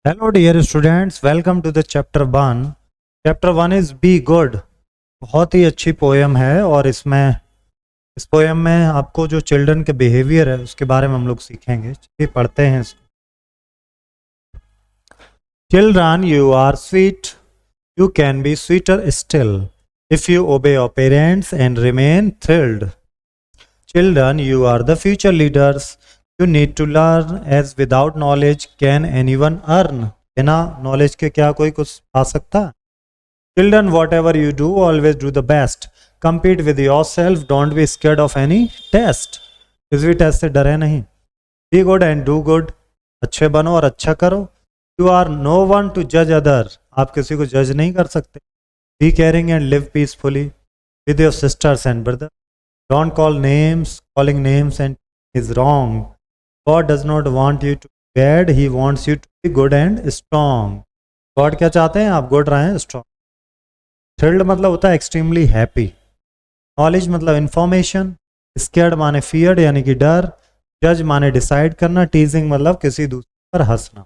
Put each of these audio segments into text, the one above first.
Hello dear students, welcome to the chapter 1. Chapter 1 is Be Good. बहुत ही अच्छी poem है और इस पोएम में आपको जो चिल्ड्रन के बिहेवियर है उसके बारे में हम लोग सीखेंगे। चलिए पढ़ते हैं इसको। Children, you are sweet. You can be sweeter still if you obey your parents and remain thrilled. Children, you are the future leaders. You need to learn as without knowledge can anyone earn. बिना knowledge के क्या कोई कुछ पा सकता है? Children, whatever you do, always do the best. Compete with yourself. Don't be scared of any test. किसी भी टेस्ट से डरे नहीं. Be good and do good. अच्छे बनो और अच्छा करो. You are no one to judge other. आप किसी को जज नहीं कर सकते. Be caring and live peacefully with your sisters and brothers. Don't call names. Calling names and is wrong. God does not want you to be bad. He wants you to be good and strong. God क्या चाहते हैं? आप good रहें, strong. Thrilled मतलब होता है extremely happy. Knowledge मतलब information. Scared माने फियर्ड यानी कि डर. जज माने डिसाइड करना. टीजिंग मतलब किसी दूसरे पर हंसना.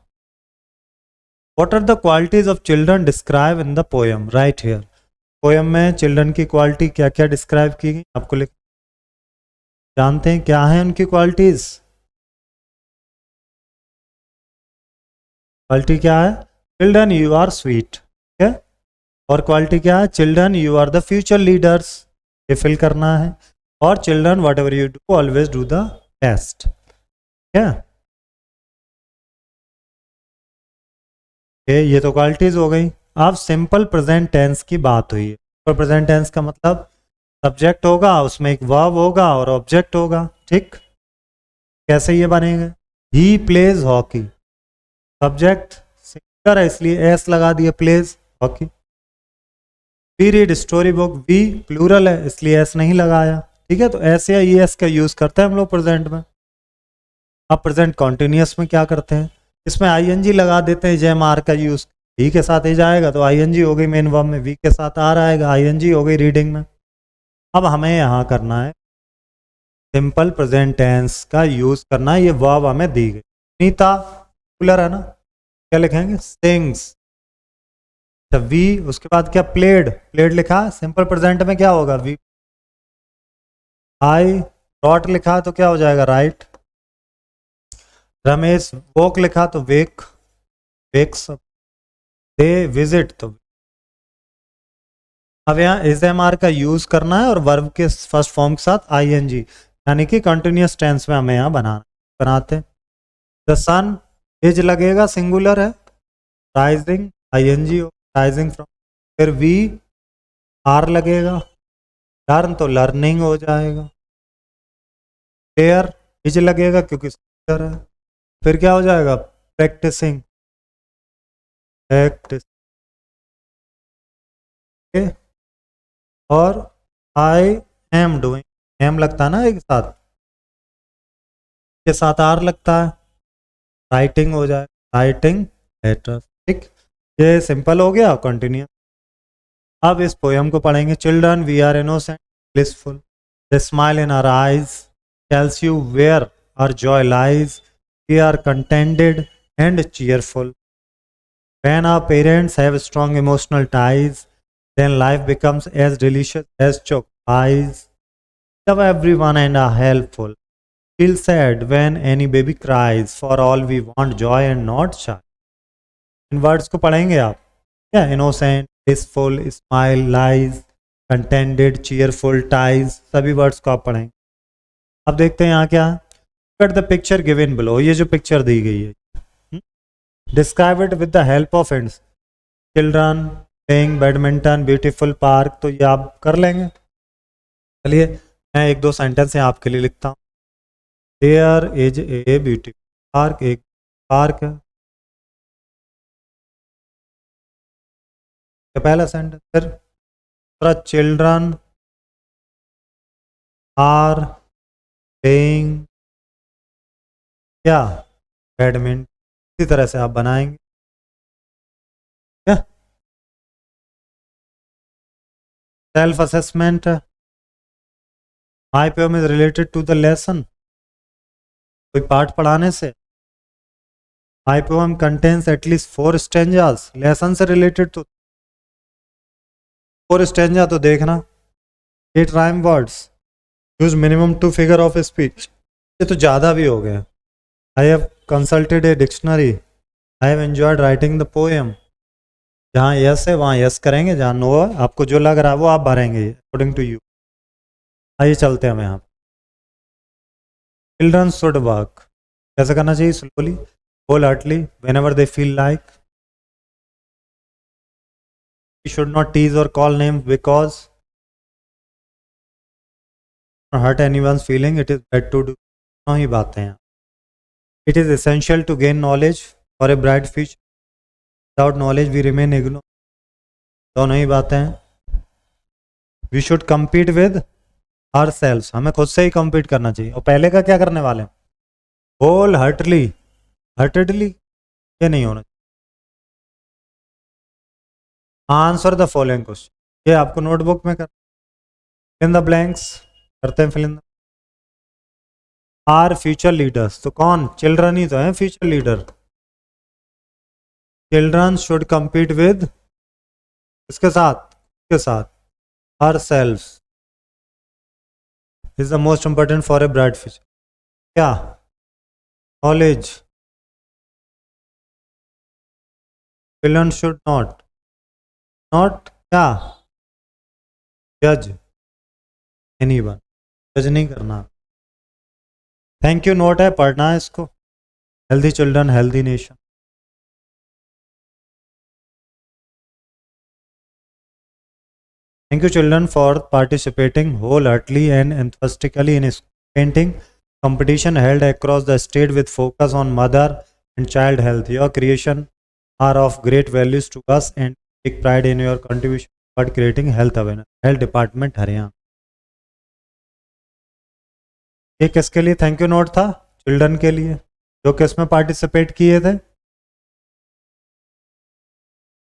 What are the qualities of children described in the poem? Right here. Poem में चिल्ड्रन की क्वालिटी क्या क्या डिस्क्राइब की गई आपको लिख. जानते हैं क्या है उनकी क्वालिटीज? क्वालिटी क्या है? Children you are sweet. ठीक है. और क्वालिटी क्या है? Children you are the future leaders. ये फिल करना है. और children whatever you do always do the best. क्या ये तो क्वालिटीज हो गई. अब सिंपल प्रेजेंट टेंस की बात हुई है. सिंपल प्रेजेंट टेंस का मतलब सब्जेक्ट होगा, उसमें एक वर्ब होगा और ऑब्जेक्ट होगा. ठीक. कैसे ये बनेगा? He plays hockey. Subject singular है इसलिए एस लगा दिए, plays hockey. We read story book. We plural है इसलिए एस नहीं लगाया. ठीक है. तो एस या ई एस का यूज करते हैं हम लोग प्रेजेंट में. अब प्रेजेंट कॉन्टिन्यूस में क्या करते हैं? इसमें आईएनजी लगा देते हैं. जय मार का यूज ही के साथ ही जाएगा तो आईएनजी हो गई मेन वर्ब में. वी के साथ आ आएगा आईएनजी हो गई रीडिंग में. अब हमें यहाँ करना है सिंपल प्रेजेंट टेंस का यूज करना है. ये वर्ब हमें दी गई. नीता प्लूरल है ना, क्या लिखेंगे? सिंग्स. वी उसके बाद क्या? प्लेड. प्लेड लिखा. सिंपल प्रेजेंट में क्या होगा? वी. आई रॉट लिखा तो क्या हो जाएगा? राइट. रमेश वोक लिखा तो वेक. वेक्स. दे विजिट तो. अब यहाँ इज एम आर का यूज करना है और वर्ब के फर्स्ट फॉर्म के साथ आईएनजी यानी कि कंटिन्यूअस टेंस में हमें यहाँ बनाते हैं. द सन इज लगेगा, सिंगुलर है. राइजिंग आईएनजी हो, राइजिंग फ्रॉम. फिर वी आर लगेगा. लर्न तो लर्निंग हो जाएगा. प्लेयर इज लगेगा क्योंकि सिंगुलर है. फिर क्या हो जाएगा? प्रैक्टिसिंग. प्रैक्टिस. और आई एम डूइंग. एम लगता है ना एक साथ, के साथ आर लगता है. राइटिंग हो जाए, राइटिंग लेटर. ठीक. ये सिंपल हो गया. कंटिन्यू. अब इस पोयम को पढ़ेंगे. Children we are innocent blissful. The smile in our eyes tells you where our joy lies. We are contented and cheerful. When our parents have strong emotional ties, then life becomes as delicious as chocolate pies. Love everyone and are helpful. Feel sad when any baby cries. For all we want joy and not shy. In words को पढ़ेंगे आप. क्या? Innocent, blissful, smile, lies, contented, cheerful, ties, सभी words को आप पढ़ेंगे. अब देखते हैं यहाँ क्या. Look at the picture given below. ये जो पिक्चर दी गई है, describe it with the help of ends. Children playing badminton, beautiful park. तो ये आप कर लेंगे. चलिए मैं एक दो सेंटेंस यहाँ आपके लिए लिखता हूँ. There is a beautiful park. एक पार्क है. पहला सेंटेंस. फिर दूसरा, चिल्ड्रन आर प्लेइंग क्या? बैडमिंटन. इसी तरह से आप बनाएंगे. क्या? Self assessment. My poem is related to the lesson. कोई पाठ पढ़ाने से. My poem contains at least 4 stanzas. Lesson से रिलेटेड तो 4 स्टेंजा तो देखना. 8 rhyme words. Use minimum 2 figure of speech. ये तो ज़्यादा भी हो गया. I have consulted a dictionary. I have enjoyed writing the poem. जहाँ यस है वहाँ यस करेंगे, जहाँ नो है आपको जो लग रहा है वो आप भरेंगे अकॉर्डिंग टू यू. आइए चलते हैं हम यहाँ. Children should work. कैसे करना चाहिए? Slowly, wholeheartedly, whenever they feel like. You should not tease or call names because hurt anyone's feeling. It is bad to do. दोनों ही बातें हैं. It is essential to gain knowledge for a bright future. Without knowledge we remain ignorant. दोनों ही बातें हैं. We should compete with ourselves. हमें खुद से ही compete करना चाहिए. और पहले का क्या करने वाले हैं? Wholeheartedly. Heartedly ये नहीं होना. Answer the following question. ये आपको नोटबुक में कर. इन द ब्लैंक्स करते हैं. Fill in are future leaders. तो कौन? चिल्ड्रन ही तो है future leader. Children should compete with इसके साथ her self is the most important for a bright future. क्या? नॉलेज. चिल्ड्रन शुड नॉट क्या? जज एनीवन. जज नहीं करना. थैंक यू नोट है, पढ़ना है इसको. Healthy children healthy nation. Thank you children for participating wholeheartedly and enthusiastically in painting competition held across the state with focus on mother and child health. Your creation are of great values to us and take pride in your contribution toward creating health awareness. Health Department Haryana. ये किसके लिए thank you note था? Children के लिए जो किस में participate किए थे.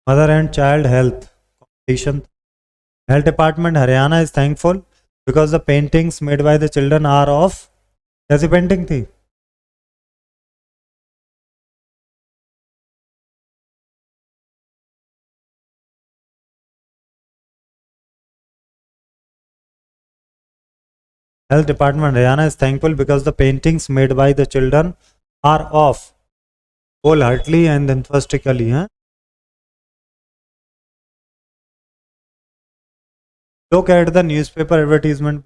Mother and child health competition. Health Department Haryana is thankful because the paintings made by the children are of. कैसी पेंटिंग थी? Health Department Haryana is thankful because the paintings made by the children are of wholeheartedly and enthusiastically. Look at the newspaper advertisement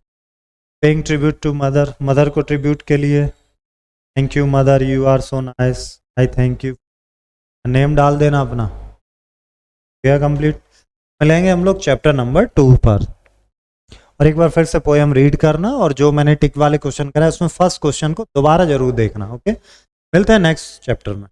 paying tribute to mother. Mother को tribute के लिए thank you mother, you are so nice, I thank you. Name डाल देना अपना. क्या complete. मिलेंगे हम लोग चैप्टर नंबर 2 पर. और एक बार फिर से पोएम रीड करना और जो मैंने टिक वाले क्वेश्चन करा उसमें फर्स्ट क्वेश्चन को दोबारा जरूर देखना. ओके, मिलते हैं नेक्स्ट चैप्टर में.